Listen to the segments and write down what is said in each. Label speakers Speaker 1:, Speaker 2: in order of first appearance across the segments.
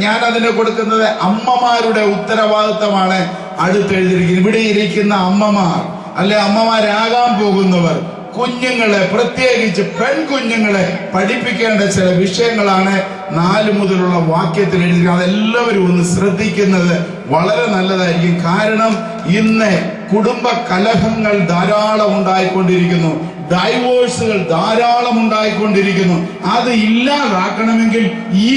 Speaker 1: ഞാൻ അതിന് കൊടുക്കുന്നത് അമ്മമാരുടെ ഉത്തരവാദിത്തമാണ്. അടുത്തെഴുതിയിരിക്കുന്നത് ഇവിടെ ഇരിക്കുന്ന അമ്മമാർ, അല്ലെ അമ്മമാരാകാൻ പോകുന്നവർ, കുഞ്ഞുങ്ങളെ, പ്രത്യേകിച്ച് പെൺകുഞ്ഞുങ്ങളെ പഠിപ്പിക്കേണ്ട ചില വിഷയങ്ങളാണ് 4 മുതലുള്ള വാക്യത്തിൽ എഴുതിയിരിക്കുന്നത്. അതെല്ലാവരും ഒന്ന് ശ്രദ്ധിക്കുന്നത് വളരെ നല്ലതായിരിക്കും. കാരണം ഇന്ന് കുടുംബ കലഹങ്ങൾ ധാരാളം ഉണ്ടായിക്കൊണ്ടിരിക്കുന്നു, ഡൈവോഴ്സുകൾ ധാരാളം ഉണ്ടായിക്കൊണ്ടിരിക്കുന്നു. അത് ഇല്ലാതാക്കണമെങ്കിൽ ഈ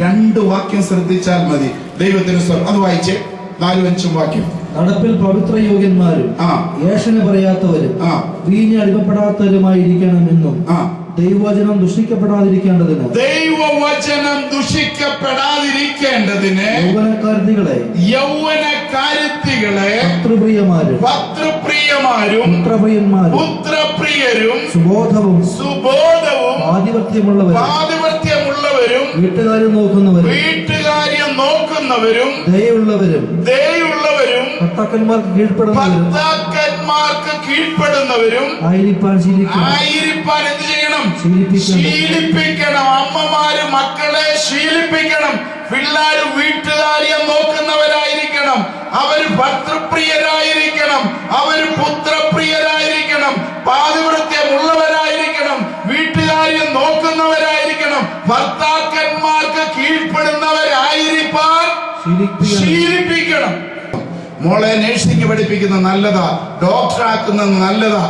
Speaker 1: 2 വാക്യം ശ്രദ്ധിച്ചാൽ മതി. ദൈവത്തിന് അത് വായിച്ചേ, 4-5 വാക്യം.
Speaker 2: നടപ്പിൽ പവിത്ര യോഗ്യന്മാരും ഏഷന് പറയാത്തവരും വീഞ്ഞ് അടിമപ്പെടാത്തവരുമായിരിക്കണമെന്നും ദൈവവചനം ദുഷിക്കപ്പെടാതിരിക്കേണ്ടതിന്
Speaker 1: യൗവനക്കാരത്തികളെ
Speaker 2: ഭർത്തൃപ്രിയമാരും
Speaker 1: പുത്രപ്രിയരും സുബോധവും
Speaker 2: ആധിപത്യമുള്ളവരും വീട്ടുകാര്യം നോക്കുന്നവരും ദയുള്ളവരും ഭർത്താക്കന്മാർക്ക് കീഴ്പ്പെടുന്നവരും ആയിരിക്കാൻ എന്ത് ചെയ്യണം? ശീലിപ്പിക്കണം. അമ്മമാര് മക്കളെ ശീലിപ്പിക്കണം. പിള്ളേര് വീട്ടുകാര്യം നോക്കുന്നവരായിരിക്കണം, അവർ ഭർത്തൃപ്രിയരായിരിക്കണം, അവർ പുത്രപ്രിയരായിരിക്കണം, പാതിവൃത്യമുള്ളവരായിരിക്കണം, വീട്ടുകാര്യം നോക്കുന്നവരായിരിക്കണം, ഭർത്താക്കന്മാർക്ക് കീഴ്പ്പെടുന്നവരായിരിക്കാൻ ശീലിപ്പിക്കണം. മോളെ നഴ്സിംഗ് പഠിപ്പിക്കുന്ന നല്ലതാ, ഡോക്ടറാക്കുന്നത് നല്ലതാ,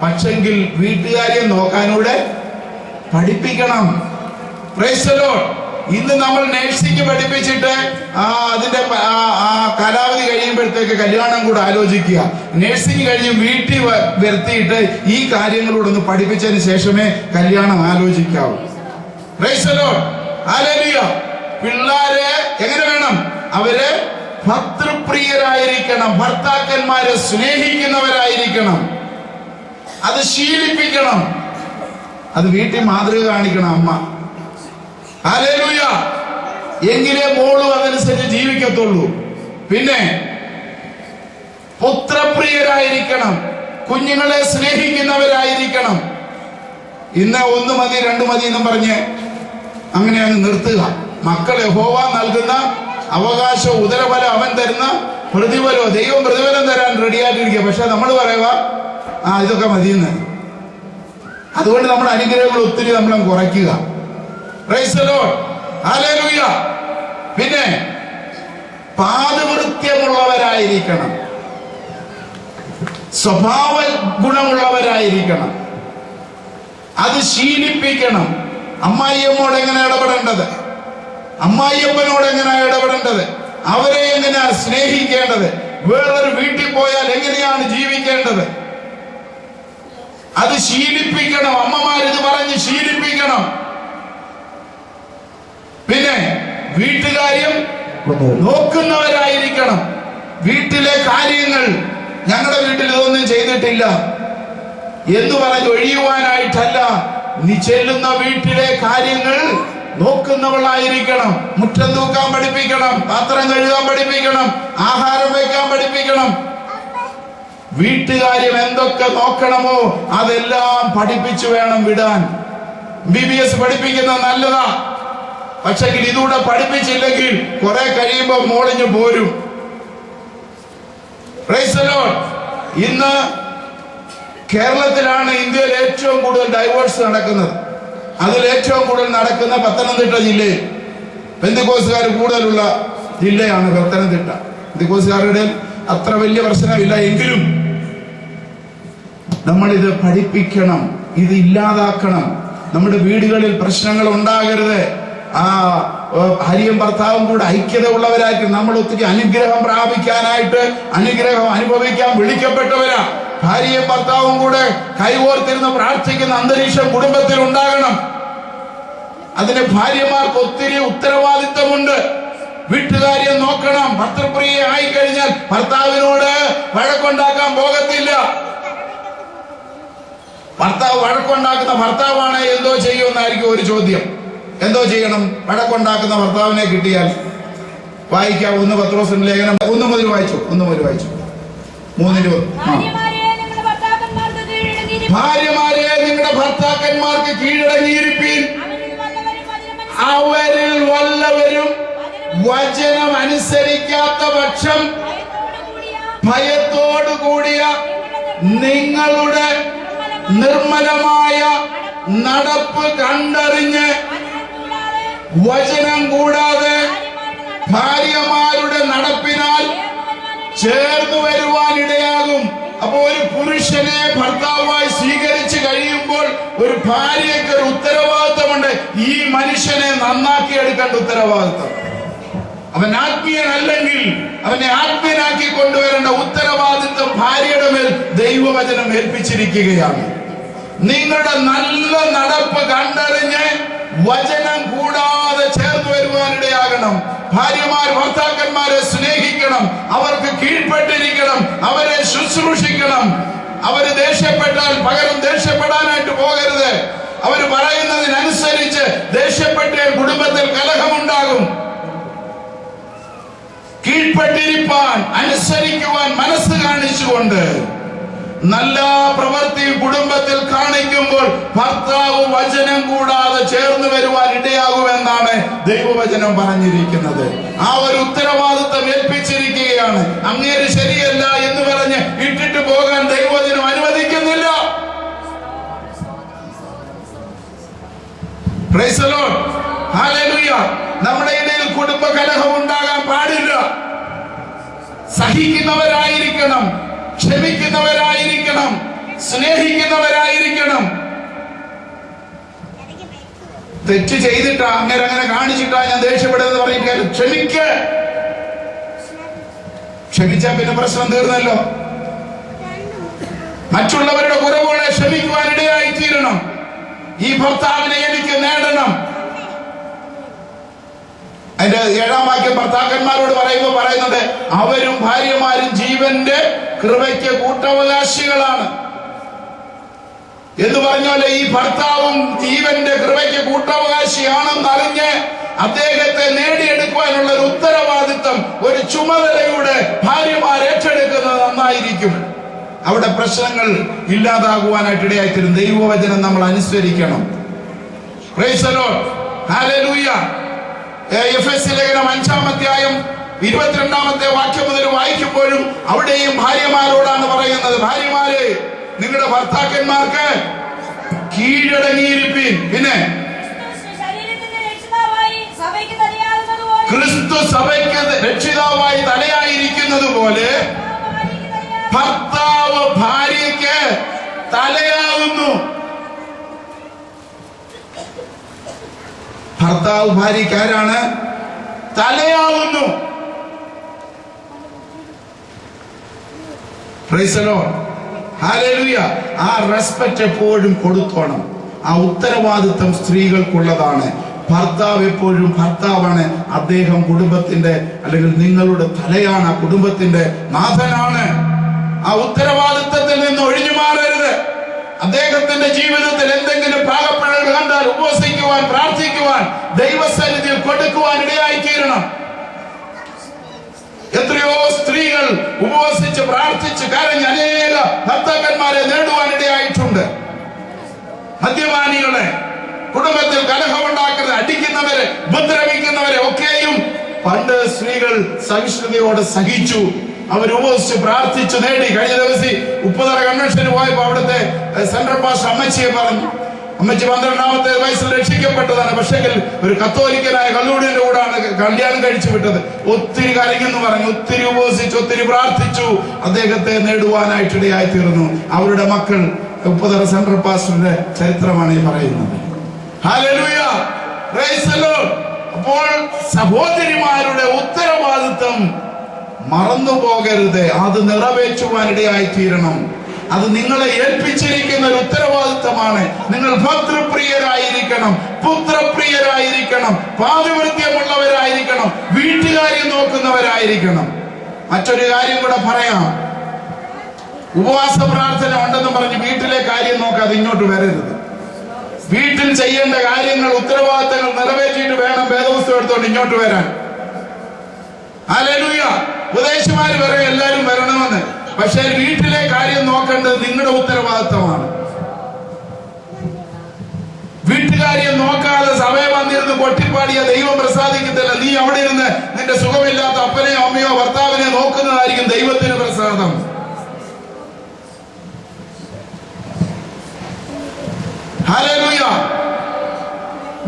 Speaker 2: പക്ഷെങ്കിൽ വീട്ടുകാരെ നോക്കാനൂടെ പഠിപ്പിക്കണം. Price the Lord. ഇന്ന് നമ്മൾ നഴ്സിംഗ് പഠിപ്പിച്ചിട്ട് അതിന്റെ കാലാവധി കഴിയുമ്പോഴത്തേക്ക് കല്യാണം കൂടെ ആലോചിക്കുക. നഴ്സിംഗ് കഴിഞ്ഞ് വീട്ടിൽ വരുത്തിയിട്ട് ഈ കാര്യങ്ങളോടൊന്ന് പഠിപ്പിച്ചതിന് ശേഷമേ കല്യാണം ആലോചിക്കാവൂ. Praise the Lord. ഹല്ലേലൂയ. പിള്ളേരെ എങ്ങനെ വേണം? അവര് ഭർത്തൃപ്രിയരായിരിക്കണം, ഭർത്താക്കന്മാരെ സ്നേഹിക്കുന്നവരായിരിക്കണം. അത് ശീലിപ്പിക്കണം. അത് വീട്ടിൽ മാതൃക കാണിക്കണം അമ്മ. ഹല്ലേലൂയ. എങ്കിലേ മോളും അതനുസരിച്ച് ജീവിക്കത്തുള്ളൂ. പിന്നെ പുത്രപ്രിയരായിരിക്കണം, കുഞ്ഞുങ്ങളെ സ്നേഹിക്കുന്നവരായിരിക്കണം. ഇന്ന് 1 മതി 2 മതി എന്നും പറഞ്ഞ് അങ്ങനെ അങ്ങ് നിർത്തുക. മക്കളെ യഹോവ നൽകുന്ന അവകാശം, ഉദരഫലം അവൻ തരുന്ന പ്രതിഫലോ, ദൈവം പ്രതിഫലം തരാൻ റെഡിയായിട്ടിരിക്കുക. പക്ഷെ നമ്മൾ പറയുക ഇതൊക്കെ മതിയെന്ന്. അതുകൊണ്ട് നമ്മുടെ അനുഗ്രഹങ്ങൾ ഒത്തിരി നമ്മൾ കുറയ്ക്കുക. Price the Lord. ഹല്ലേലൂയ. പിന്നെ പാതിവൃത്യമുള്ളവരായിരിക്കണം, സ്വഭാവ ഗുണമുള്ളവരായിരിക്കണം. അത് ശീലിപ്പിക്കണം. അമ്മായിയമ്മോട് എങ്ങനെ ഇടപെടേണ്ടത്, അമ്മായിയപ്പനോട് എങ്ങനെയാണ് ഇടപെടേണ്ടത്, അവരെ എങ്ങനെയാണ് സ്നേഹിക്കേണ്ടത്, വേറൊരു വീട്ടിൽ പോയാൽ എങ്ങനെയാണ് ജീവിക്കേണ്ടത്, അത് ശീലിപ്പിക്കണം. അമ്മമാരിത് പറഞ്ഞ് ശീലിപ്പിക്കണം. പിന്നെ വീട്ടുകാര്യം നോക്കുന്നവരായിരിക്കണം. വീട്ടിലെ കാര്യങ്ങൾ ഞങ്ങളുടെ വീട്ടിൽ ഇതൊന്നും ചെയ്തിട്ടില്ല എന്ന് പറഞ്ഞ് ഒഴിയുവാനായിട്ടല്ല, നീ ചെല്ലുന്ന വീട്ടിലെ കാര്യങ്ങൾ നോക്കുന്നവളായിരിക്കണം. മുറ്റം തൂക്കാൻ പഠിപ്പിക്കണം, പാത്രം കഴുകാൻ പഠിപ്പിക്കണം, ആഹാരം വയ്ക്കാൻ പഠിപ്പിക്കണം. വീട്ടുകാര്യം എന്തൊക്കെ നോക്കണമോ അതെല്ലാം പഠിപ്പിച്ചു വേണം വിടാൻ. MBBS പഠിപ്പിക്കുന്നത് നല്ലതാ, പക്ഷെ ഇതുകൂടെ പഠിപ്പിച്ചില്ലെങ്കിൽ കുറെ കഴിയുമ്പോ മോളിഞ്ഞു പോരും. Price the Lord. ഇന്ന് കേരളത്തിലാണ് ഇന്ത്യയിൽ ഏറ്റവും കൂടുതൽ ഡൈവോഴ്സ് നടക്കുന്നത്. അതിൽ ഏറ്റവും കൂടുതൽ നടക്കുന്ന പത്തനംതിട്ട ജില്ലയിൽ. പെന്തക്കോസ്തുകാർ കൂടുതലുള്ള ജില്ലയാണ് പത്തനംതിട്ട. പെന്തക്കോസ്തുകാരുടെ അത്ര വലിയ പ്രശ്നമില്ല, എങ്കിലും നമ്മളിത് പഠിപ്പിക്കണം, ഇത് ഇല്ലാതാക്കണം. നമ്മുടെ വീടുകളിൽ പ്രശ്നങ്ങൾ ഉണ്ടാകരുത്. ഭാര്യയും ഭർത്താവും കൂടെ ഐക്യത ഉള്ളവരായിട്ട് നമ്മൾ ഒത്തിരി അനുഗ്രഹം പ്രാപിക്കാനായിട്ട്, അനുഗ്രഹം അനുഭവിക്കാൻ വിളിക്കപ്പെട്ടവരാ. ഭാര്യയും ഭർത്താവും കൂടെ കൈകോർത്തിരുന്ന് പ്രാർത്ഥിക്കുന്ന അന്തരീക്ഷം കുടുംബത്തിൽ ഉണ്ടാകണം. അതിന് ഭാര്യമാർക്ക് ഒത്തിരി ഉത്തരവാദിത്തമുണ്ട്. വീട്ടുകാര്യം നോക്കണം. ഭർത്തൃപ്രിയ ആയിക്കഴിഞ്ഞാൽ ഭർത്താവിനോട് വഴക്കുണ്ടാക്കാൻ പോകത്തില്ല. ഭർത്താവ് വഴക്കുണ്ടാക്കുന്ന ഭർത്താവാണ് എന്തോ ചെയ്യുമെന്നായിരിക്കും ഒരു ചോദ്യം. എന്തോ ചെയ്യണം? വഴക്കുണ്ടാക്കുന്ന ഭർത്താവിനെ കിട്ടിയാൽ വായിക്കാം. 1 പത്രോസിന്റെ ലേഖനം 1 മുതൽ വായിച്ചു. 3:20. ഭാര്യമാരെ നിങ്ങളുടെ ഭർത്താക്കന്മാർക്ക് കീഴടങ്ങിയിരിപ്പീൻ, അവരിൽ വല്ലവരും വചനം അനുസരിക്കാത്ത പക്ഷം ഭയത്തോടു കൂടിയ നിങ്ങളുടെ നിർമ്മലമായ നടപ്പ് കണ്ടറിഞ്ഞ് വചനം കൂടാതെ ഭാര്യമാരുടെ നടപ്പിനാൽ ചേർന്നു വരുവാനിടയാകും. അപ്പൊ ഒരു പുരുഷനെ ഭർത്താവായി സ്വീകരിച്ചു കഴിയുമ്പോൾ ഒരു ഭാര്യയ്ക്ക് ഒരു ഉത്തരവാദിത്തമുണ്ട്. ഈ മനുഷ്യനെ നന്നാക്കി എടുക്കേണ്ട ഉത്തരവാദിത്തം. അവൻ ആത്മീയനല്ലെങ്കിൽ അവനെ ആത്മീയനാക്കി കൊണ്ടുവരേണ്ട ഉത്തരവാദിത്വം ഭാര്യയുടെ മേൽ ദൈവവചനം ഏൽപ്പിച്ചിരിക്കുകയാണ്. നിങ്ങളുടെ നല്ല നടപ്പ് കണ്ടറിഞ്ഞ് വചനം കൂടാതെ ചേർന്ന് വരുവാനിടയാകണം. ഭാര്യമാർ ഭർത്താക്കന്മാരെ സ്നേഹിക്കണം, അവർക്ക് കീഴ്പ്പെട്ടിരിക്കണം, അവരെ ശുശ്രൂഷിക്കണം. അവര് ദേഷ്യപ്പെട്ടാൽ പകരം ദേഷ്യപ്പെടാനായിട്ട് പോകരുത്. അവര് പറയുന്നതിനനുസരിച്ച് ദേഷ്യപ്പെട്ട് കുടുംബത്തിൽ കലഹമുണ്ടാകും. കീഴ്പ്പെട്ടിരിപ്പാൻ അനുസരിക്കുവാൻ മനസ്സ് കാണിച്ചുകൊണ്ട് നല്ല പ്രവൃത്തി കുടുംബത്തിൽ കാണിക്കുമ്പോൾ ഭർത്താവ് വചനം കൂടാതെ ചേർന്ന് വരുവാൻ ഇടയാകുമെന്നാണ് ദൈവവചനം പറഞ്ഞിരിക്കുന്നത്. ആ ഒരു ഉത്തരവാദിത്വം ഏൽപ്പിച്ചിരിക്കുകയാണ്. അങ്ങേര് ശരിയല്ല എന്ന് പറഞ്ഞ് ഇട്ടിട്ട് പോകാൻ ദൈവവചനം അനുവദിക്കുന്നില്ല. Price the Lord, hallelujah. നമ്മുടെ ഇടയിൽ കുടുംബ കലഹം ഉണ്ടാകാൻ പാടില്ല. സഹിക്കുന്നവരായിരിക്കണം, ക്ഷമിക്കുന്നവരായിരിക്കണം, സ്നേഹിക്കുന്നവരായിരിക്കണം. തെറ്റ് ചെയ്തിട്ടാ അങ്ങനെ കാണിച്ചിട്ടാ ഞാൻ ദേഷ്യപ്പെടുന്നത് പറയുക. ക്ഷമിച്ചാ പിന്നെ പ്രശ്നം തീർന്നല്ലോ. മറ്റുള്ളവരുടെ കുറവുകളെ ക്ഷമിക്കുവാൻ ഇടയായി തീരണം. ഈ ഭർത്താവിനെ എനിക്ക് നേടണം. അതിന്റെ 7-ാം വാക്യം ഭർത്താക്കന്മാരോട് പറയുന്നുണ്ട്, അവരും ഭാര്യമാരും ജീവന്റെ കൃപയ്ക്ക് കൂട്ടവകാശികളാണ് എന്ന് പറഞ്ഞ ഈ ഭർത്താവും ജീവന്റെ കൃപയ്ക്ക് കൂട്ടവകാശിയാണെന്നറിഞ്ഞ് അദ്ദേഹത്തെ നേടിയെടുക്കുവാനുള്ള ഒരു ഉത്തരവാദിത്വം, ഒരു ചുമതലയുടെ ഭാര്യമാർ ഏറ്റെടുക്കുന്നത് നന്നായിരിക്കും. അവിടെ പ്രശ്നങ്ങൾ ഇല്ലാതാകുവാനായിട്ട് ഇടയായിത്തീരും. ദൈവവചനം നമ്മൾ അനുസരിക്കണം. Praise the Lord, hallelujah. എഫെസ്യ ലേഖനം 5-ാം അധ്യായം 22-ാമത്തെ വാക്യം മുതൽ വായിക്കുമ്പോഴും അവിടെയും ഭാര്യമാരോടാണ് പറയുന്നത്. ഭാര്യമാരെ, നിങ്ങളുടെ ഭർത്താക്കന്മാർക്ക് കീഴടങ്ങിയിരിപ്പീൻ. പിന്നെ ക്രിസ്തു സഭയ്ക്ക് രക്ഷിതാവായി തലയായിരിക്കുന്നത് പോലെ ഭർത്താവ് ഭാര്യയ്ക്ക് തലയാകുന്നു. ഭർത്താവ് ഭാര്യയ്ക്ക് ആരാണ്? തലയാവുന്നു. Praise the Lord, hallelujah. ആ റെസ്പെക്ട് എപ്പോഴും കൊടുത്തോണം. ആ ഉത്തരവാദിത്വം സ്ത്രീകൾക്കുള്ളതാണ്. ഭർത്താവ് എപ്പോഴും ഭർത്താവാണ്. അദ്ദേഹം കുടുംബത്തിന്റെ അല്ലെങ്കിൽ നിങ്ങളുടെ തലയാണ്, ആ കുടുംബത്തിന്റെ നാഥനാണ്. ആ ഉത്തരവാദിത്വത്തിൽ നിന്ന് ഒഴിഞ്ഞു മാറരുത്. അദ്ദേഹത്തിന്റെ ജീവിതത്തിൽ എന്തെങ്കിലും പാകപ്പിഴകൾ കണ്ടാൽ ഉപവസിക്കുവാൻ, പ്രാർത്ഥിക്കുവാൻ, ദൈവസന്നിധിയിൽ കൊടുക്കുവാൻ ഇടയായിത്തീരണം. എത്രയോ സ്ത്രീകൾ ഉപവസിച്ച് പ്രാർത്ഥിച്ച് കരഞ്ഞ് അനേക ഭർത്താക്കന്മാരെ നേടുവാൻ ഇടയായിട്ടുണ്ട്. മദ്യപാനികളെ, കുടുംബത്തിൽ കലഹമുണ്ടാക്കുന്നത്, അടിക്കുന്നവരെ, ഉപദ്രവിക്കുന്നവരെ ഒക്കെയും പണ്ട് സ്ത്രീകൾ സഹിഷ്ണുതയോടെ സഹിച്ചു. അവർ ഉപവസിച്ച് പ്രാർത്ഥിച്ചു നേടി. കഴിഞ്ഞ ദിവസം ഉപ്പുതറ കൺവെൻഷന് പോയപ്പോ അവിടുത്തെ സെൻട്രൽ പാസ്റ്റർ അമ്മച്ചിയെ പറഞ്ഞു, അമ്മച്ചി 12-ാമത്തെ വയസ്സിൽ രക്ഷിക്കപ്പെട്ടതാണ്. പക്ഷെങ്കിൽ ഒരു കത്തോലിക്കനായ കല്ലൂടിന്റെ കൂടാണ് കല്യാണം കഴിച്ചു വിട്ടത്. ഒത്തിരി കരഞ്ഞെന്ന് പറഞ്ഞു, ഒത്തിരി ഉപവസിച്ചു, ഒത്തിരി പ്രാർത്ഥിച്ചു. അദ്ദേഹത്തെ നേടുവാനായിട്ടിടയായി തീർന്നു. അവരുടെ മക്കൾ ഉപ്പുതറ സെൻട്രൽ പാസ്റ്ററിന്റെ ചരിത്രമാണ് ഈ പറയുന്നത്. Hallelujah, praise the Lord. അപ്പോൾ സഹോദരിമാരുടെ ഉത്തരവാദിത്വം മറന്നു പോകരുത്. അത് നിറവേറ്റുവാനിടയായി തീരണം. അത് നിങ്ങളെ ഏൽപ്പിച്ചിരിക്കുന്ന ഒരു ഉത്തരവാദിത്തമാണ്. നിങ്ങൾ ഭർതൃപ്രിയരായിരിക്കണം, പുത്രപ്രിയരായിരിക്കണം, പാതിവൃത്യമുള്ളവരായിരിക്കണം, വീട്ടുകാര്യം നോക്കുന്നവരായിരിക്കണം. മറ്റൊരു കാര്യം കൂടെ പറയാം. ഉപവാസ പ്രാർത്ഥന ഉണ്ടെന്ന് പറഞ്ഞ് വീട്ടിലെ കാര്യം നോക്കാതെ ഇങ്ങോട്ട് വരരുത്. വീട്ടിൽ ചെയ്യേണ്ട കാര്യങ്ങൾ, ഉത്തരവാദിത്തങ്ങൾ നിറവേറ്റിയിട്ട് വേണം വേദപുസ്തകം എടുത്തോണ്ട് ഇങ്ങോട്ട് വരാൻ. ഹല്ലേലൂയ. ഉപദേശമാര് പറയും എല്ലാരും വരണമെന്ന്. പക്ഷെ വീട്ടിലെ കാര്യം നോക്കേണ്ടത് നിങ്ങളുടെ ഉത്തരവാദിത്തമാണ്. വീട്ടിൽ വീട്ടുകാരിയെ നോക്കാതെ സമയം വന്നിരുന്ന് കൊട്ടിപ്പാടിയ ദൈവം പ്രസാദിക്കത്തില്ല. നീ അവിടെ ഇരുന്ന് നിന്റെ സുഖമില്ലാത്ത അപ്പനെയോ അമ്മയോ ഭർത്താവിനെ നോക്കുന്നതായിരിക്കും ദൈവത്തിന് പ്രസാദം. ഹല്ലേലൂയ.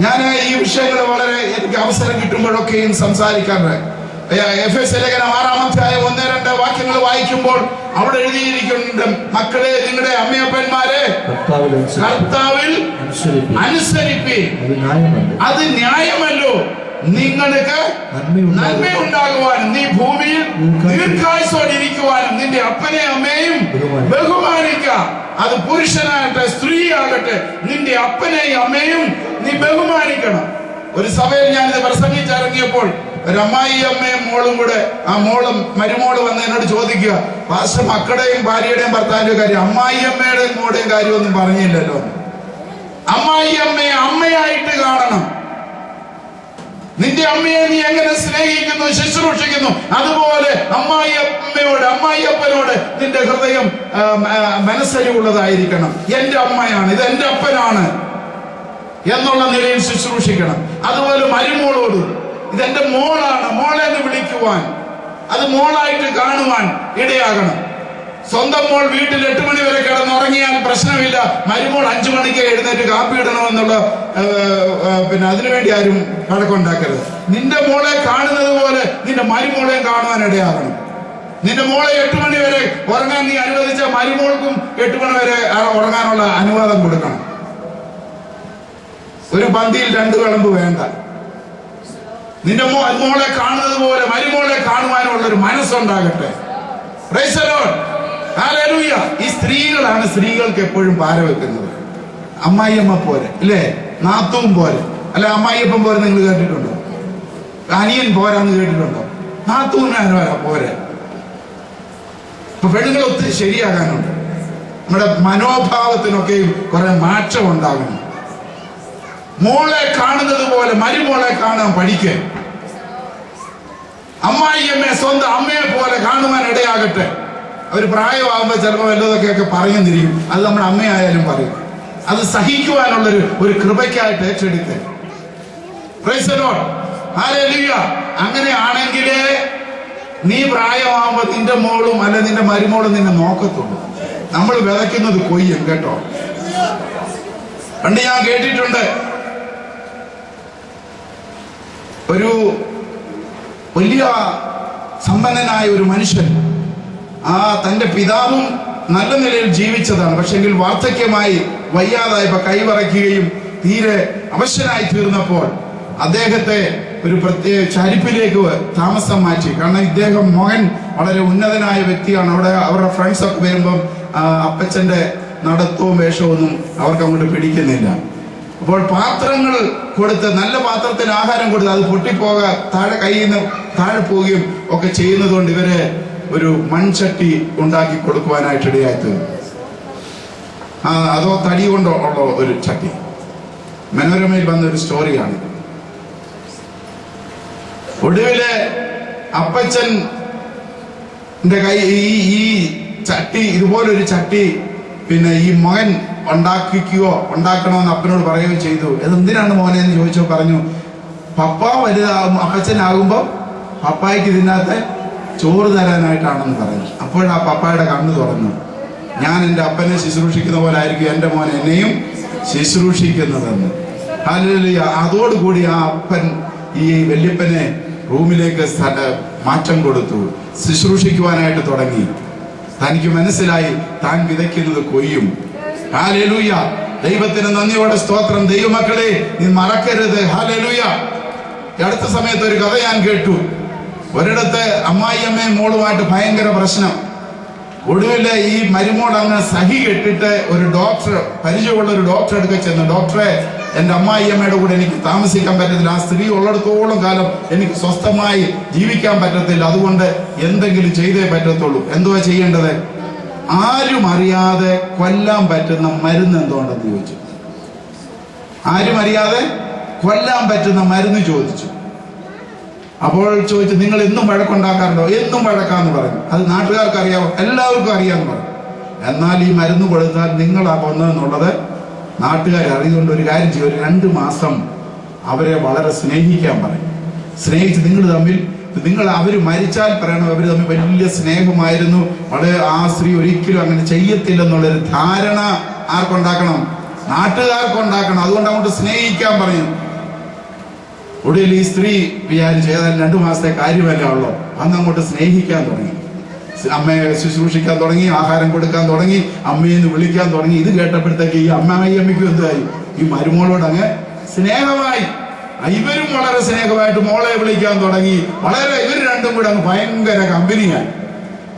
Speaker 2: ഞാൻ ഈ വിഷയങ്ങൾ വളരെ എനിക്ക് അവസരം കിട്ടുമ്പോഴൊക്കെയും സംസാരിക്കാറുണ്ട്. എഫെസ്യ ലേഖനം 6-ാം അധ്യായം 1-2 വാക്യങ്ങൾ വായിക്കുമ്പോൾ അവിടെ എഴുതിയിരിക്കുന്നുണ്ട്, മക്കളെ നിങ്ങളുടെ അമ്മയപ്പന്മാരെ കർത്താവിൽ അനുസരിപ്പീൻ, അത് ന്യായമല്ലോ. നിങ്ങൾക്ക് നന്മയുണ്ടാകുവാനും നീ ഭൂമിയിൽ ദീർഘായുസ്സോടെ ഇരിക്കുവാനും നിന്റെ അപ്പനെ അമ്മയും ബഹുമാനിക്ക. അത് പുരുഷനാകട്ടെ സ്ത്രീ ആകട്ടെ, നിന്റെ അപ്പനെയും അമ്മയും നീ ബഹുമാനിക്കണം. ഒരു സഭയിൽ ഞാനിത് പ്രസംഗിച്ചിറങ്ങിയപ്പോൾ ഒരു അമ്മായി അമ്മയും മോളും കൂടെ, ആ മരുമോള് വന്ന് എന്നോട് ചോദിക്കുക, പാസ്റ്റർ മക്കളുടെയും ഭാര്യയുടെയും ഭർത്താവിന്റെ കാര്യം, അമ്മായി അമ്മയുടെയും മോളുടെയും കാര്യമൊന്നും പറഞ്ഞില്ലല്ലോ. അമ്മായി അമ്മയെ അമ്മയായിട്ട് കാണണം. നിന്റെ അമ്മയെ നീ എങ്ങനെ സ്നേഹിക്കുന്നു, ശുശ്രൂഷിക്കുന്നു, അതുപോലെ അമ്മായി അപ്പനോട് നിന്റെ ഹൃദയം മനസ്സരിവുള്ളതായിരിക്കണം. എന്റെ അമ്മയാണ്, ഇത് എന്റെ അപ്പനാണ് എന്നുള്ള നിലയിൽ ശുശ്രൂഷിക്കണം. അതുപോലെ മരുമോളോട് ഇതെന്റെ മോളാണ്, മോളെ എന്ന് വിളിക്കുവാൻ, അത് മോളായിട്ട് കാണുവാൻ ഇടയാകണം. സ്വന്തം മോൾ വീട്ടിൽ 8 മണി വരെ കിടന്നുറങ്ങിയാൽ പ്രശ്നമില്ല. മരുമോൾ 5 മണിക്ക് എഴുന്നേറ്റ് കാപ്പി ഇടണമെന്നുള്ള പിന്നെ അതിനുവേണ്ടി ആരും വഴക്കുണ്ടാക്കരുത്. നിന്റെ മോളെ കാണുന്നത് പോലെ നിന്റെ മരുമോളെ കാണുവാൻ ഇടയാകണം. നിന്റെ മോളെ 8 മണി വരെ ഉറങ്ങാൻ നീ അനുവദിച്ച മരുമോൾക്കും 8 മണി വരെ ഉറങ്ങാനുള്ള അനുവാദം കൊടുക്കണം. ഒരു പന്തിയിൽ 2 വിളമ്പ് വേണ്ട. നിന്റെ മോളെ കാണുന്നത് പോലെ മരുമോളെ കാണുവാനുള്ള ഒരു മനസ്സുണ്ടാകട്ടെ. Praise the Lord. ഹല്ലേലൂയ. ഈ സ്ത്രീകളാണ് സ്ത്രീകൾക്ക് എപ്പോഴും പാര വെക്കുന്നത്. അമ്മായിയമ്മ പോലെ അല്ലേ, നാത്തൂൻ പോലെ അല്ല, അമ്മായിയപ്പൻ പോലെ നിങ്ങൾ കേട്ടിട്ടുണ്ടോ? അനിയൻ പോരാന്ന് കേട്ടിട്ടുണ്ടോ? നാത്തൂനാണ് പോരെ. ഇപ്പൊ പെണ്ണുങ്ങൾ ഒത്തിരി ശരിയാകാനുണ്ട്. നമ്മുടെ മനോഭാവത്തിനൊക്കെയും കുറെ മാറ്റം ഉണ്ടാകണം. മോളെ കാണുന്നത് പോലെ മരുമോളെ കാണാൻ പഠിക്കുക. അമ്മായിയമ്മയെ സ്വന്തം അമ്മയെ പോലെ കാണുവാൻ ഇടയാകട്ടെ. അവർ പ്രായമാകുമ്പോൾ ചിലപ്പോൾ വല്ലതൊക്കെ പറയുന്നിരിക്കും, അത് നമ്മുടെ അമ്മയായാലും പറയും. അത് സഹിക്കുവാനുള്ളൊരു കൃപയ്ക്കായിട്ട് ഏറ്റെടുക്കുക. Price the Lord. ഹല്ലേലൂയ. അങ്ങനെയാണെങ്കിലേ നീ പ്രായമാകുമ്പോൾ നിന്റെ മോളും അല്ല നിന്റെ മരുമോളും നിന്നെ നോക്കത്തുള്ളൂ. നമ്മൾ വിതയ്ക്കുന്നത് കൊയ്യും കേട്ടോ. പണ്ട് ഞാൻ കേട്ടിട്ടുണ്ട്, ഒരു വലിയ സമ്പന്നനായ ഒരു മനുഷ്യൻ, തന്റെ പിതാവും നല്ല നിലയിൽ ജീവിച്ചതാണ്. പക്ഷെങ്കിൽ വാർദ്ധക്യമായി വയ്യാതായപ്പോ കൈവറയ്ക്കുകയും തീരെ അവശനായി തീർന്നപ്പോൾ അദ്ദേഹത്തെ ഒരു പ്രത്യേക ചരിപ്പിലേക്ക് താമസം മാറ്റി. കാരണം ഇദ്ദേഹം മകൻ വളരെ ഉന്നതനായ വ്യക്തിയാണ്. അവിടെ അവരുടെ ഫ്രണ്ട്സ് ഒക്കെ വരുമ്പം അപ്പച്ചന്റെ നടത്തവും വേഷവും ഒന്നും അവർക്ക് അങ്ങോട്ട് പിടിക്കുന്നില്ല. അപ്പോൾ പാത്രങ്ങൾ കൊടുത്ത്, നല്ല പാത്രത്തിൽ ആഹാരം കൊടുത്ത് അത് പൊട്ടിപ്പോകാൻ കയ്യിൽ നിന്ന് താഴെ പോവുകയും ഒക്കെ ചെയ്യുന്നതുകൊണ്ട് ഇവരെ ഒരു മൺചട്ടി ഉണ്ടാക്കി കൊടുക്കുവാനായിട്ട് ഇടയായിത്തീർന്നു. അതോ തടി കൊണ്ടോ ഉള്ള ഒരു ചട്ടി. മനോരമയിൽ വന്നൊരു സ്റ്റോറിയാണ്. ഒടുവിലെ അപ്പച്ചന്റെ കൈ ഈ ചട്ടി, ഇതുപോലൊരു ചട്ടി പിന്നെ ഈ മകൻ ഉണ്ടാക്കണമെന്ന് അപ്പനോട് പറയുകയും ചെയ്തു. ഇതെന്തിനാണ് മോനെ എന്ന് ചോദിച്ചോ പറഞ്ഞു, പപ്പ വലുതാകും, അപ്പച്ചനാകുമ്പോ പപ്പായ്ക്ക് ഇതിനകത്ത് ചോറ് തരാനായിട്ടാണെന്ന് പറഞ്ഞു. അപ്പോഴാ പപ്പായുടെ കണ്ണ് തുറന്നു. ഞാൻ എൻ്റെ അപ്പനെ ശുശ്രൂഷിക്കുന്ന പോലെ ആയിരിക്കും എൻ്റെ മോൻ എന്നെയും ശുശ്രൂഷിക്കുന്നതെന്ന്. ഹല്ലേലൂയ. അതോടുകൂടി ആ അപ്പൻ ഈ വല്യപ്പനെ റൂമിലേക്ക് മാറ്റം കൊടുത്തു, ശുശ്രൂഷിക്കുവാനായിട്ട് തുടങ്ങി. തനിക്ക് മനസ്സിലായി താൻ വിതയ്ക്കുന്നത് കൊയ്യും. ഹല്ലേലൂയ. ദൈവത്തിന് നന്ദിയോടെ സ്തോത്രം. ദൈവമക്കളെ, നീ മറക്കരുത്. ഹല്ലേലൂയ. അടുത്ത സമയത്ത് ഒരു കഥ ഞാൻ കേട്ടു. ഒരിടത്ത് അമ്മായിയമ്മയും മോളുമായിട്ട് ഭയങ്കര പ്രശ്നം. ഒടുവില് ഈ മരുമോൾ അങ്ങ് സഹി കെട്ടിട്ട് ഒരു ഡോക്ടർ, പരിചയമുള്ള ഒരു ഡോക്ടറെ അടുക്ക ചെന്നു, ഡോക്ടറെ, എന്റെ അമ്മായിയമ്മയുടെ കൂടെ എനിക്ക് താമസിക്കാൻ പറ്റത്തില്ല, ആ സ്ത്രീ ഉള്ളിടത്തോളം കാലം എനിക്ക് സ്വസ്ഥമായി ജീവിക്കാൻ പറ്റത്തില്ല, അതുകൊണ്ട് എന്തെങ്കിലും ചെയ്തേ പറ്റത്തുള്ളൂ. എന്തുവാ ചെയ്യേണ്ടത്? ആരും അറിയാതെ കൊല്ലാൻ പറ്റുന്ന മരുന്ന് എന്തുകൊണ്ടെന്ന് ചോദിച്ചു. ആരും അറിയാതെ കൊല്ലാൻ പറ്റുന്ന മരുന്ന് ചോദിച്ചു. അപ്പോൾ ചോദിച്ചു, നിങ്ങൾ എന്നും വഴക്കുണ്ടാക്കാറുണ്ടോ? എന്നും വഴക്കാന്ന് പറഞ്ഞു. അത് നാട്ടുകാർക്ക് അറിയാമോ? എല്ലാവർക്കും അറിയാമെന്ന് പറഞ്ഞു. എന്നാൽ ഈ മരുന്ന് കൊടുത്താൽ നിങ്ങളാ കൊന്നതെന്നുള്ളത് നാട്ടുകാർ അറിയുകൊണ്ട് ഒരു കാര്യം ചെയ്യും, ഒരു 2 മാസം അവരെ വളരെ സ്നേഹിക്കാൻ പറയും. സ്നേഹിച്ച് അവർ മരിച്ചാൽ പറയണം അവർ തമ്മിൽ വലിയ സ്നേഹമായിരുന്നു, വളരെ ആ സ്ത്രീ ഒരിക്കലും അങ്ങനെ ചെയ്യത്തില്ലെന്നുള്ളൊരു ധാരണ ആർക്കുണ്ടാക്കണം? നാട്ടുകാർക്കുണ്ടാക്കണം. അതുകൊണ്ട് അങ്ങോട്ട് സ്നേഹിക്കാൻ പറയും. ഒടുവിൽ ഈ സ്ത്രീ വിചാരിച്ചു ഏതായാലും 2 മാസത്തെ കാര്യമല്ല ഉള്ളൂ, അന്ന് അങ്ങോട്ട് സ്നേഹിക്കാൻ തുടങ്ങി. അമ്മയെ ശുശ്രൂഷിക്കാൻ തുടങ്ങി, ആഹാരം കൊടുക്കാൻ തുടങ്ങി, അമ്മയെന്ന് വിളിക്കാൻ തുടങ്ങി. ഇത് കേട്ടപ്പോഴത്തേക്ക് ഈ അമ്മയ്ക്കും എന്തായി? ഈ മരുമോളോട് അങ്ങ് സ്നേഹമായി. ഇവരും വളരെ സ്നേഹമായിട്ട് മോളെ വിളിക്കാൻ തുടങ്ങി. ഇവർ രണ്ടും കൂടെ അങ്ങ് ഭയങ്കര കമ്പനിയായി.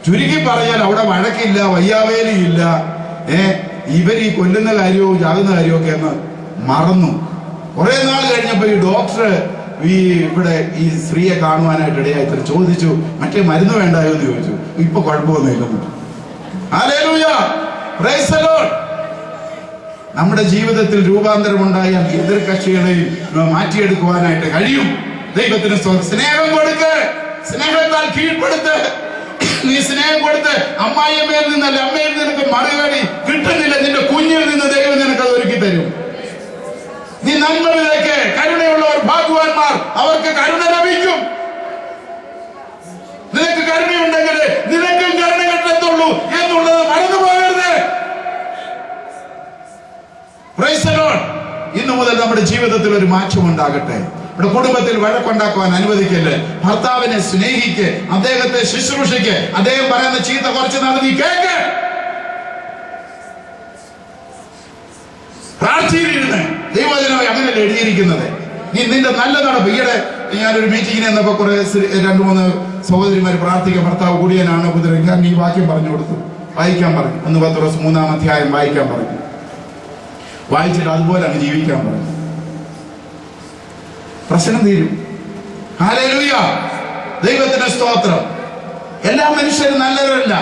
Speaker 2: ചുരുക്കി പറഞ്ഞാൽ അവിടെ വഴക്കില്ല, വയ്യാവേലിയില്ല. ഇവർ ഈ കൊല്ലുന്ന കാര്യവും ചാകുന്ന കാര്യവും ഒക്കെ അങ്ങ് മറന്നു. കുറെ നാൾ കഴിഞ്ഞപ്പോ ഈ ഡോക്ടർ ഇവിടെ ഈ സ്ത്രീയെ കാണുവാനായിട്ട് ഇടയായിട്ട് ചോദിച്ചു, മറ്റേ മരുന്ന് വേണ്ടായോ എന്ന് ചോദിച്ചു. ഇപ്പൊ കുഴപ്പമൊന്നുമില്ലെന്ന്. Hallelujah, praise the Lord. നമ്മുടെ ജീവിതത്തിൽ രൂപാന്തരം ഉണ്ടായാൽ എതിർ കക്ഷികളെയും മാറ്റിയെടുക്കുവാനായിട്ട് കഴിയും. ദൈവത്തിന് സ്നേഹം കൊടുക്ക്, സ്നേഹത്താൽ കീഴ്പ്പെടുത്ത്. നീ സ്നേഹം കൊടുത്ത് അമ്മായിയമ്മയിൽ നിന്നല്ല, അമ്മയിൽ നിനക്ക് മറുപടി കിട്ടുന്നില്ല, നിന്റെ കുഞ്ഞിൽ നിന്ന് ദൈവം നിനക്ക് അത് ഒരുക്കി തരും. നീ നന്മയിലേക്ക്, കരുണയുള്ളവർ ഭാഗ്യവാന്മാർ, അവർക്ക് കരുണ ലഭിക്കും. നിനക്ക് കരുണയുണ്ടെങ്കിൽ നിനക്കും കരുണ കിട്ടത്തുള്ളൂ എന്നുള്ളത് മറന്നു പോകരുത്. Price the Lord. ഇന്നു മുതൽ നമ്മുടെ ജീവിതത്തിൽ ഒരു മാറ്റം ഉണ്ടാകട്ടെ. നമ്മുടെ കുടുംബത്തിൽ വഴക്കുണ്ടാക്കുവാൻ അനുവദിക്കല്ലേ. ഭർത്താവിനെ സ്നേഹിക്ക്, അദ്ദേഹത്തെ ശുശ്രൂഷിക്ക്. അദ്ദേഹം പറയുന്ന ചീത്ത കുറച്ച് നാൾ നീ കേക്ക്. പ്രാർത്ഥിച്ചിരുന്ന് ദൈവവചനമായി അങ്ങനെയല്ല എഴുതിയിരിക്കുന്നത്. നീ നിന്റെ നല്ല നടപ്പ്. ഈയിടെ ഞാനൊരു മീറ്റിങ്ങിന് എന്നപ്പോ കുറെ 2-3 സഹോദരിമാർ പ്രാർത്ഥിക്കാൻ, ഭർത്താവ് കൂടിയനാണ് ഉപദ്രവിക്കുക. ഞാൻ ഈ വാക്യം പറഞ്ഞു കൊടുത്തു, വായിക്കാൻ പറഞ്ഞു. 1 പത്രോസ് 3-ാം അധ്യായം വായിക്കാൻ പറഞ്ഞു. വായിച്ചിട്ട് അതുപോലെ അങ്ങ് ജീവിക്കാൻ പറഞ്ഞു. പ്രശ്നം തീരും. ഹല്ലേലൂയ, ദൈവത്തിന്റെ സ്തോത്രം. എല്ലാ മനുഷ്യരും നല്ലവരല്ല.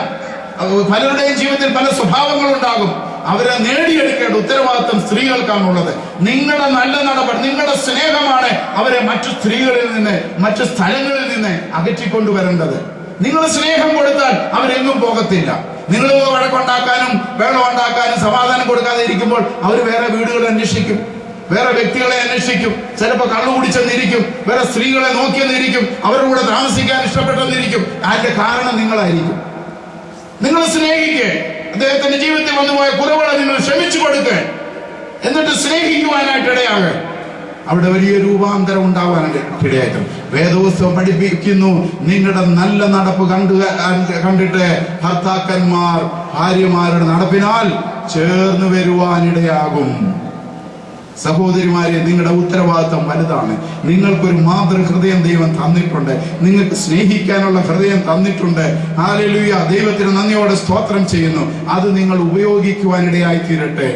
Speaker 2: പലരുടെയും ജീവിതത്തിൽ പല സ്വഭാവങ്ങളുണ്ടാകും. അവരെ നേടിയെടുക്കേണ്ട ഉത്തരവാദിത്വം സ്ത്രീകൾക്കാണുള്ളത്. നിങ്ങളുടെ നല്ല നടപടി, നിങ്ങളുടെ സ്നേഹമാണ് അവരെ മറ്റു സ്ത്രീകളിൽ നിന്ന്, മറ്റു സ്ഥലങ്ങളിൽ നിന്ന് അകറ്റിക്കൊണ്ടുവരേണ്ടത്. നിങ്ങൾ സ്നേഹം കൊടുത്താൽ അവരെങ്ങും പോകത്തില്ല. നിങ്ങൾ വഴക്കുണ്ടാക്കാനും ബഹളമുണ്ടാക്കാനും സമാധാനം കൊടുക്കാതെ ഇരിക്കുമ്പോൾ അവർ വേറെ വീടുകൾ അന്വേഷിക്കും, വേറെ വ്യക്തികളെ അന്വേഷിക്കും. ചിലപ്പോൾ കള്ളുകുടിച്ചെന്നിരിക്കും, വേറെ സ്ത്രീകളെ നോക്കിയെന്നിരിക്കും, അവരുടെ കൂടെ താമസിക്കാൻ ഇഷ്ടപ്പെട്ടെന്നിരിക്കും. അതിന്റെ കാരണം നിങ്ങളായിരിക്കും. നിങ്ങൾ സ്നേഹിക്കുക. അദ്ദേഹത്തിന്റെ ജീവിതത്തിൽ വന്നുപോയ കുറവുകളെ നിങ്ങൾ ക്ഷമിച്ചു കൊടുക്കുക. എന്നിട്ട് സ്നേഹിക്കുവാനായിട്ട് ഇടയാകുക. അവിടെ വലിയ രൂപാന്തരം ഉണ്ടാവാനായിട്ട് ഇടയായിട്ട് വേദപുസ്തകം പഠിപ്പിക്കുന്നു. നിങ്ങളുടെ നല്ല നടപ്പ് കണ്ടിട്ട് ഭർത്താക്കന്മാർ ഭാര്യമാരുടെ നടപ്പിനാൽ ചേർന്ന് വരുവാനിടയാകും. സഹോദരിമാരെ, നിങ്ങളുടെ ഉത്തരവാദിത്വം വലുതാണ്. നിങ്ങൾക്കൊരു മാതൃഹൃദയം ദൈവം തന്നിട്ടുണ്ട്. നിങ്ങൾക്ക് സ്നേഹിക്കാനുള്ള ഹൃദയം തന്നിട്ടുണ്ട്. ഹല്ലേലൂയ, ദൈവത്തിന് നന്ദിയോടെ സ്തോത്രം ചെയ്യുന്നു. അത് നിങ്ങൾ ഉപയോഗിക്കുവാനിടയായി തീരട്ടെ.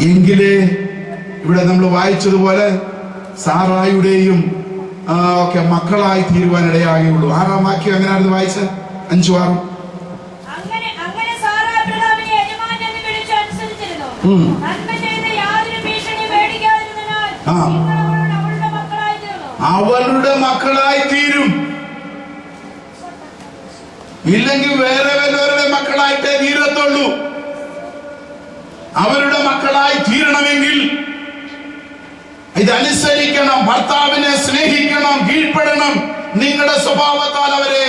Speaker 2: എങ്കിലേ ഇവിടെ നമ്മൾ വായിച്ചതുപോലെ സാറായുടെയും ഒക്കെ മക്കളായി തീരുവാനിടയാകുള്ളൂ. 6-ാം വാക്യം എങ്ങനെയാണെന്ന് വായിച്ചത്? 5-6. അവളുടെ മക്കളായി തീരും. ഇല്ലെങ്കിൽ വേറെ വല്ലവരുടെ മക്കളായിട്ടേ തീരത്തുള്ളൂ. അവരുടെ മക്കളായി തീരണമെങ്കിൽ ഇതനുസരിക്കണം, ഭർത്താവിനെ സ്നേഹിക്കണം, കീഴ്പ്പെടണം. നിങ്ങളുടെ സ്വഭാവത്താൽ അവരെ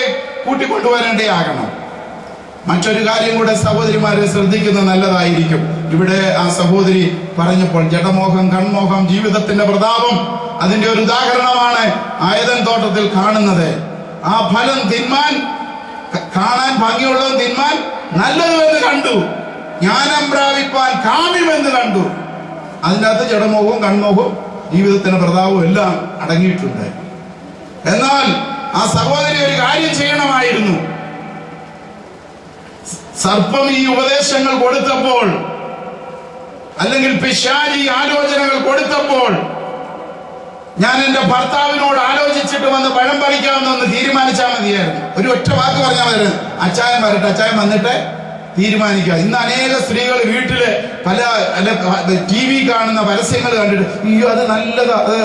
Speaker 2: കൂട്ടിക്കൊണ്ടുവരേണ്ടയാകണം. മറ്റൊരു കാര്യം കൂടെ സഹോദരിമാരെ ശ്രദ്ധിക്കുന്നത് നല്ലതായിരിക്കും. ഇവിടെ ആ സഹോദരി പറഞ്ഞപ്പോൾ ജഡമോഹം, കൺമോഹം, ജീവിതത്തിന്റെ പ്രതാപം, അതിന്റെ ഒരു ഉദാഹരണമാണ് ആയതൻ തോട്ടത്തിൽ കാണുന്നത്. ആ ഫലം തിന്മാൻ, കാണാൻ ഭംഗിയുള്ളത് തിന്മാൻ നല്ലതുമെന്ന് കണ്ടു, ജ്ഞാനം പ്രാപിപ്പാൻ കാമ്യമെന്ന് കണ്ടു. അതിനകത്ത് ജഡമോഹവും കൺമോഹവും ജീവിതത്തിന്റെ പ്രതാപവും എല്ലാം അടങ്ങിയിട്ടുണ്ട്. എന്നാൽ ആ സഹോദരി ഒരു കാര്യം ചെയ്യണമായിരുന്നു. സർപ്പം ഈ ഉപദേശങ്ങൾ കൊടുത്തപ്പോൾ, അല്ലെങ്കിൽ പിശാചി ആലോചനകൾ കൊടുത്തപ്പോൾ, ഞാൻ എന്റെ ഭർത്താവിനോട് ആലോചിച്ചിട്ട് വന്ന് പഴം പറിക്കാമെന്നൊന്ന് തീരുമാനിച്ചാൽ മതിയായിരുന്നു. ഒരു ഒറ്റ വാക്ക് പറഞ്ഞാൽ മതി, അച്ചായൻ വരട്ടെ, അച്ചായൻ വന്നിട്ട് തീരുമാനിക്കുക. ഇന്ന് അനേക സ്ത്രീകൾ വീട്ടില് പല TV കാണുന്ന പരസ്യങ്ങൾ കണ്ടിട്ട്, അയ്യോ അത് നല്ലതാ, അത്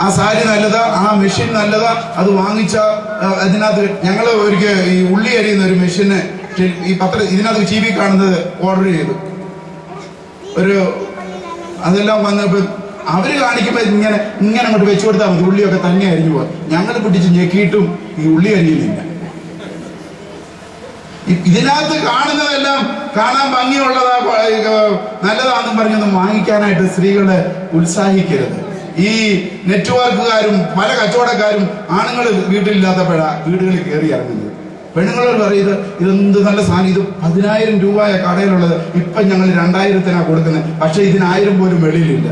Speaker 2: ആ സാരി നല്ലതാ, ആ മെഷീൻ നല്ലതാ, അത് വാങ്ങിച്ച അതിനകത്ത്. ഞങ്ങൾ ഒരിക്കൽ ഈ ഉള്ളി അരിയുന്ന ഒരു മെഷീന് ഈ ഇതിനകത്ത് TV കാണുന്നത് ഓർഡർ ചെയ്തു. അതെല്ലാം വന്നപ്പോൾ അവര് കാണിക്കുമ്പോൾ ഇങ്ങനെ അങ്ങോട്ട് വെച്ചു കൊടുത്താൽ മതി, ഉള്ളിയൊക്കെ തന്നെ അരിഞ്ഞു പോകാം. ഞങ്ങൾ പിടിച്ച് ഞെക്കിയിട്ടും ഈ ഉള്ളി അരിയുന്നില്ല. ഇതിനകത്ത് കാണുന്നതെല്ലാം കാണാൻ ഭംഗിയുള്ളതാ, നല്ലതാണെന്നും പറഞ്ഞൊന്നും വാങ്ങിക്കാനായിട്ട് സ്ത്രീകളെ ഉത്സാഹിക്കരുത്. ഈ നെറ്റ്വർക്കുകാരും പല കച്ചവടക്കാരും ആണുങ്ങൾ വീട്ടിലില്ലാത്തപ്പോഴാ വീടുകളിൽ കയറി ഇറങ്ങുന്നത്. പെണ്ണുങ്ങളോട് പറയുന്നത് ഇതെന്ത് നല്ല സാധനം, ഇത് 10,000 രൂപയ കടയിലുള്ളത്, ഇപ്പം ഞങ്ങൾ 2,000-നാണ് കൊടുക്കുന്നത്, പക്ഷെ ഇതിന് 1,000 പോലും വെളിയിലില്ല.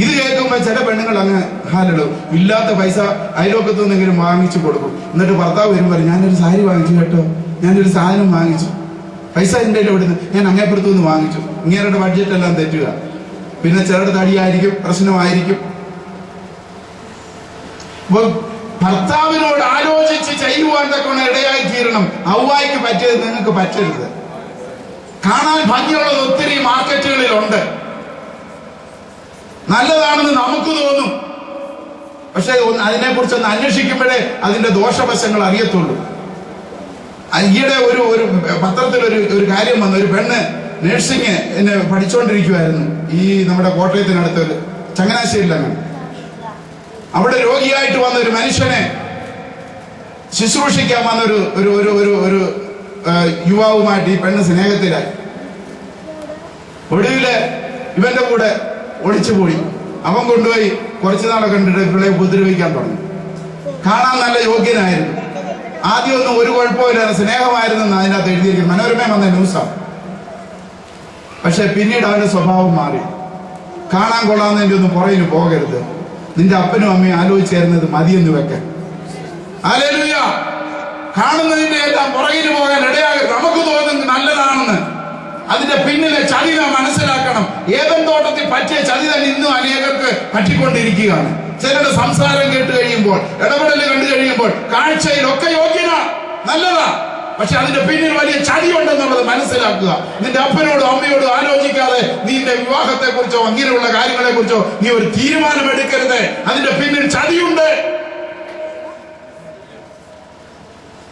Speaker 2: ഇത് കേൾക്കുമ്പോൾ ചില പെണ്ണുങ്ങൾ അങ്ങ് ഹാലിടും. ഇല്ലാത്ത പൈസ അയൽവക്കത്തു നിന്നെങ്കിലും വാങ്ങിച്ചു കൊടുക്കും. എന്നിട്ട് ഭർത്താവ് വരുമ്പോൾ ഞാനൊരു സാരി വാങ്ങിച്ചു കേട്ടോ, ഞാനൊരു സാധനം വാങ്ങിച്ചു, പൈസ എൻ്റെ ഇവിടുന്ന് ഞാൻ അങ്ങേപ്പുറത്തു നിന്ന് വാങ്ങിച്ചു. ഇങ്ങേരുടെ ബഡ്ജറ്റ് എല്ലാം തെറ്റുക. പിന്നെ ചിലരുടെ തടിയായിരിക്കും, പ്രശ്നമായിരിക്കും. ഭർത്താവിനോട് ആലോചിച്ച് ചെയ്യുവാൻ തക്കവണ്ണം ഇടയായി തീരണം. ഔവായിക്ക് പറ്റിയത് നിങ്ങൾക്ക് പറ്റരുത്. കാണാൻ ഭംഗിയുള്ളത് ഒത്തിരി മാർക്കറ്റുകളിലുണ്ട്, നല്ലതാണെന്ന് നമുക്ക് തോന്നും. പക്ഷെ അതിനെക്കുറിച്ച് ഒന്ന് അന്വേഷിക്കുമ്പോഴേ അതിന്റെ ദോഷവശങ്ങൾ അറിയത്തുള്ളൂ. ഈയിടെ ഒരു പത്രത്തിൽ ഒരു കാര്യം വന്നു. ഒരു പെണ്ണ് നഴ്സിംഗ് എന്നെ പഠിച്ചുകൊണ്ടിരിക്കുമായിരുന്നു. ഈ നമ്മുടെ കോട്ടയത്തിനടുത്ത് ചങ്ങനാശ്ശേരിയിലാണ്. അവിടെ രോഗിയായിട്ട് വന്ന ഒരു മനുഷ്യനെ ശുശ്രൂഷിക്കാൻ വന്ന ഒരു യുവാവുമായിട്ട് ഈ പെണ്ണ് സ്നേഹത്തിലായി. ഒടുവില് ഇവന്റെ കൂടെ ഒളിച്ചുപോയി. അവൻ കൊണ്ടുപോയി കുറച്ചു നാളെ കണ്ടിട്ട് ഇവളെ ഉപദ്രവിക്കാൻ തുടങ്ങി. കാണാൻ നല്ല യോഗ്യനായിരുന്നു. ആദ്യമൊന്നും ഒരു കുഴപ്പമില്ലായിരുന്നു, സ്നേഹമായിരുന്നെന്ന് അതിനകത്ത് എഴുതിയിരിക്കും. മനോരമ വന്ന ന്യൂസാണ്. പക്ഷെ പിന്നീട് അവന്റെ സ്വഭാവം മാറി. കാണാൻ കൊള്ളാവുന്നതിന്റെ ഒന്നും പുറകിന് പോകരുത്. നിന്റെ അപ്പനും അമ്മയും ആലോചിച്ച് തരുന്നത് മതിയെന്ന് വെക്കാൻ. ഹല്ലേലൂയ. കാണുന്നതിന്റെ എല്ലാം പുറകിന് പോകാൻ ഇടയാകരുത്. നമുക്ക് തോന്നുന്നത് നല്ലതാണെന്ന്, അതിന്റെ പിന്നിലെ ചതി നാം മനസ്സിലാക്കണം. ഏതൻ തോട്ടത്തിൽ പറ്റിയ ചതി തന്നെ ഇന്നും അനേകർക്ക് പറ്റിക്കൊണ്ടിരിക്കുകയാണ്. ചിലരുടെ സംസാരം കേട്ട് കഴിയുമ്പോൾ, ഇടപെടൽ കണ്ടു കഴിയുമ്പോൾ കാഴ്ചയിലൊക്കെ യോഗ്യനാ, നല്ലതാ, പക്ഷെ അതിന്റെ പിന്നിൽ വലിയ ചതി ഉണ്ടെന്നുള്ളത് മനസ്സിലാക്കുക. നിന്റെ അപ്പനോടും അമ്മയോടും ആലോചിക്കാതെ നിന്റെ വിവാഹത്തെ കുറിച്ചോ അങ്ങനെയുള്ള കാര്യങ്ങളെ കുറിച്ചോ നീ ഒരു തീരുമാനം എടുക്കരുത്. അതിന്റെ പിന്നിൽ ചതിയുണ്ട്.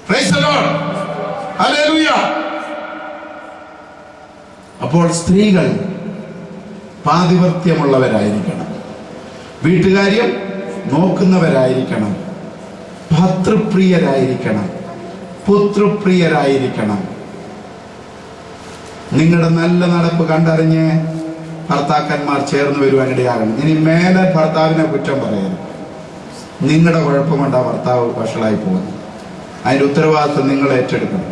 Speaker 2: Praise the Lord. ഹല്ലേലൂയ. അപ്പോൾ സ്ത്രീകൾ പാതിവൃത്യമുള്ളവരായിരിക്കണം, വീട്ടുകാര്യം നോക്കുന്നവരായിരിക്കണം, ഭർതൃപ്രിയരായിരിക്കണം, പുത്രപ്രിയരായിരിക്കണം. നിങ്ങളുടെ നല്ല നടപ്പ് കണ്ടറിഞ്ഞ് ഭർത്താക്കന്മാർ ചേർന്ന് വരുവാനിടയാകണം. ഇനി മേലെ ഭർത്താവിനെ കുറ്റം പറയരുത്. നിങ്ങളുടെ കുഴപ്പം കൊണ്ടാ ഭർത്താവ് വഷളായി പോകുന്നത്. അതിന്റെ ഉത്തരവാദിത്വം നിങ്ങൾ ഏറ്റെടുക്കണം.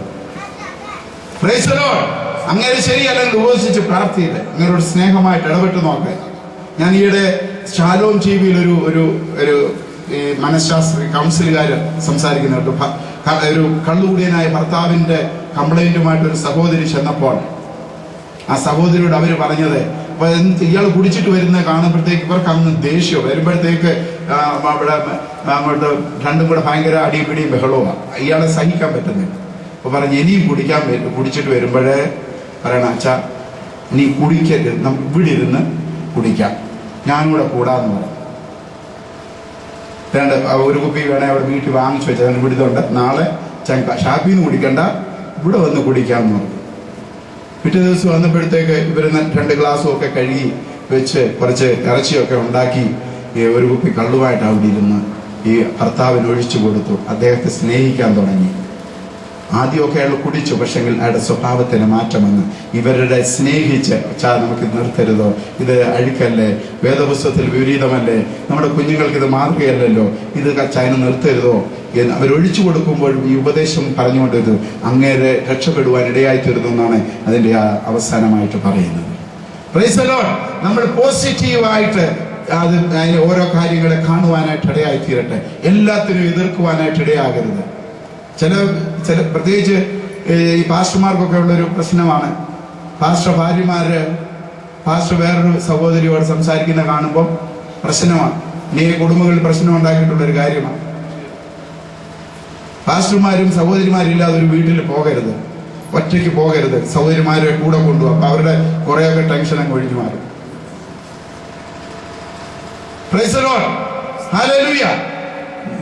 Speaker 2: Price the Lord. അങ്ങനെ ശരിയല്ലെങ്കിൽ ഉപവസിച്ച് പ്രാർത്ഥിയില്ല, നിങ്ങളോട് സ്നേഹമായിട്ട് ഇടപെട്ട് നോക്കുക. ഞാൻ ഈയിടെ ഷാലോം ടിവിയിൽ ഒരു മനഃശാസ്ത്ര കൗൺസിലുകാർ സംസാരിക്കുന്ന ഒരു കള്ളുകൂടിയനായ ഭർത്താവിന്റെ കംപ്ലൈന്റുമായിട്ട് ഒരു സഹോദരി ചെന്നപ്പോൾ ആ സഹോദരിയോട് അവര് പറഞ്ഞത്, ഇയാൾ കുടിച്ചിട്ട് വരുന്ന കാണുമ്പോഴത്തേക്ക് ഇവർക്ക് അങ്ങ് ദേഷ്യം വരുമ്പോഴത്തേക്ക് അവിടെ അങ്ങോട്ട് രണ്ടും കൂടെ ഭയങ്കര അടിപിടിയും ബഹളവുമാണ്. ഇയാളെ സഹിക്കാൻ പറ്റുന്നില്ല. അപ്പൊ പറഞ്ഞ് ഇനിയും കുടിച്ചിട്ട് വരുമ്പോഴേ പറയണം, അച്ഛാ നീ കുടിക്കരുത്, ഇവിടെ ഇരുന്ന് കുടിക്കാം, ഞാനിവിടെ കൂടാന്ന് പറയും. ഒരു കുപ്പി വേണേ അവിടെ വീട്ടിൽ വാങ്ങിച്ചു വെച്ചാൽ ഇവിടുത്തുണ്ട്, നാളെ ഷാപ്പിൽ നിന്ന് കുടിക്കണ്ട, ഇവിടെ വന്ന് കുടിക്കാമെന്ന് പറഞ്ഞു. പിറ്റേ ദിവസം വന്നപ്പോഴത്തേക്ക് ഇവര് 2 ഗ്ലാസ്സും ഒക്കെ കഴുകി വെച്ച് കുറച്ച് ഇറച്ചിയൊക്കെ ഉണ്ടാക്കി ഒരു കുപ്പി കള്ളുമായിട്ട് അവിടെ ഇരുന്ന് ഈ ഭർത്താവിന് ഒഴിച്ചു കൊടുത്തു. അദ്ദേഹത്തെ സ്നേഹിക്കാൻ തുടങ്ങി. ആദ്യമൊക്കെ അയാൾ കുടിച്ചു, പക്ഷെങ്കിൽ അയാളുടെ സ്വഭാവത്തിന് മാറ്റം വന്നു. ഇവരുടെ സ്നേഹിച്ച്, നമുക്ക് നിർത്തരുതോ, ഇത് അഴുക്കല്ലേ, വേദപുസ്തകത്തിൽ വിപരീതമല്ലേ, നമ്മുടെ കുഞ്ഞുങ്ങൾക്ക് ഇത് മാതൃകയല്ലല്ലോ, ഇത് ചായന് നിർത്തരുതോ എന്ന് അവരൊഴിച്ചു കൊടുക്കുമ്പോൾ ഈ ഉപദേശം പറഞ്ഞുകൊണ്ടിരുന്നു. അങ്ങേരെ രക്ഷപ്പെടുവാൻ ഇടയായിത്തീരുന്നു എന്നാണ് അതിന്റെ അവസാനമായിട്ട് പറയുന്നത്. Price the Lord. നമ്മൾ പോസിറ്റീവായിട്ട് അതിന് ഓരോ കാര്യങ്ങളെ കാണുവാനായിട്ട് ഇടയായിത്തീരട്ടെ. എല്ലാത്തിനും എതിർക്കുവാനായിട്ട് ഇടയാകരുത്. ചില പ്രത്യേകിച്ച് ഈ പാസ്റ്റർമാർക്കൊക്കെ ഉള്ളൊരു പ്രശ്നമാണ്. പാസ്റ്റർ വേറൊരു സഹോദരിയോട് സംസാരിക്കുന്ന കാണുമ്പോൾ പ്രശ്നമാണ്. ഈ കുടുംബങ്ങളിൽ പ്രശ്നം ഉണ്ടാക്കിയിട്ടുള്ളൊരു കാര്യമാണ്. പാസ്റ്റർമാരും സഹോദരിമാരും ഇല്ലാതെ ഒരു വീട്ടിൽ പോകരുത്, ഒറ്റയ്ക്ക് പോകരുത്. സഹോദരിമാരെ കൂടെ കൊണ്ടുപോകും. അപ്പൊ അവരുടെ കുറെയൊക്കെ ടെൻഷൻ അങ്ങ് ഒഴിഞ്ഞു മാറും. Price the Lord. ഹല്ലേലൂയ.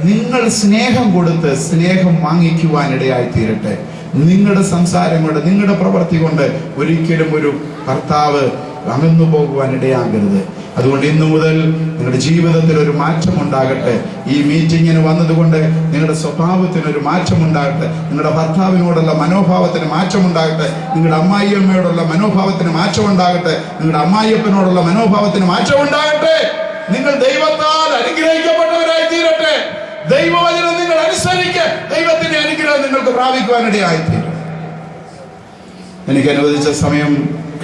Speaker 2: നിങ്ങൾ സ്നേഹം കൊടുത്ത് സ്നേഹം വാങ്ങിക്കുവാൻ ഇടയായി തീരട്ടെ. നിങ്ങളുടെ സംസാരം കൊണ്ട്, നിങ്ങളുടെ പ്രവൃത്തി കൊണ്ട് ഒരിക്കലും ഒരു ഭർത്താവ് അകന്നു പോകുവാൻ ഇടയാകരുത്. അതുകൊണ്ട് ഇന്നു മുതൽ നിങ്ങളുടെ ജീവിതത്തിൽ ഒരു മാറ്റം ഉണ്ടാകട്ടെ. ഈ മീറ്റിങ്ങിന് വന്നതുകൊണ്ട് നിങ്ങളുടെ സ്വഭാവത്തിന് ഒരു മാറ്റം ഉണ്ടാകട്ടെ. നിങ്ങളുടെ ഭർത്താവിനോടുള്ള മനോഭാവത്തിന് മാറ്റം ഉണ്ടാകട്ടെ. നിങ്ങളുടെ അമ്മായിയമ്മയോടുള്ള മനോഭാവത്തിന് മാറ്റം ഉണ്ടാകട്ടെ. നിങ്ങളുടെ അമ്മായിയപ്പനോടുള്ള മനോഭാവത്തിന് മാറ്റം ഉണ്ടാകട്ടെ. നിങ്ങൾ ദൈവത്താൽ അനുഗ്രഹിക്കപ്പെട്ടവരായി തീരട്ടെ. ദൈവവചനം നിങ്ങൾ അനുസരിക്കുക. ദൈവത്തിന്റെ അനുഗ്രഹം നിങ്ങൾക്ക് പ്രാപിക്കുവാനിടയായിത്തീരും. എനിക്ക് അനുവദിച്ച സമയം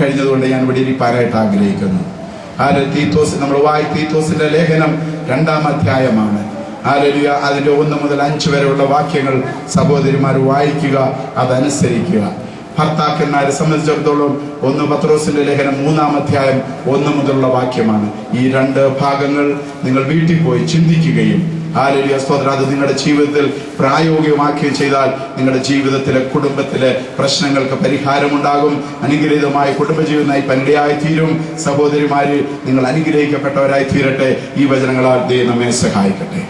Speaker 2: കഴിഞ്ഞതുകൊണ്ട് ഞാൻ ഇവിടെ ഇരിക്കാനായിട്ട് ആഗ്രഹിക്കുന്നു. തീത്തോസ്, നമ്മൾ തീത്തോസിന്റെ ലേഖനം 2-ാം അധ്യായമാണ്. ഹല്ലേലൂയ. അതിന്റെ 1 മുതൽ 5 വരെയുള്ള വാക്യങ്ങൾ സഹോദരിമാർ വായിക്കുക, അതനുസരിക്കുക. ഭർത്താക്കന്മാരെ സംബന്ധിച്ചിടത്തോളം 1 പത്രോസിന്റെ ലേഖനം 3-ാം അധ്യായം 1 മുതലുള്ള വാക്യമാണ്. ഈ 2 ഭാഗങ്ങൾ നിങ്ങൾ വീട്ടിൽ പോയി ചിന്തിക്കുകയും ഹല്ലേലൂയ സ്തോത്രം, അത് നിങ്ങളുടെ ജീവിതത്തിൽ പ്രായോഗികമാക്കുകയും ചെയ്താൽ നിങ്ങളുടെ ജീവിതത്തിലെ, കുടുംബത്തിലെ പ്രശ്നങ്ങൾക്ക് പരിഹാരമുണ്ടാകും. അനുഗ്രഹീതമായ കുടുംബജീവിതം നയിപ്പാനിടയായി തീരും. സഹോദരിമാര്, നിങ്ങൾ അനുഗ്രഹിക്കപ്പെട്ടവരായി തീരട്ടെ. ഈ വചനങ്ങളാൽ ദൈവം നമ്മെ സഹായിക്കട്ടെ.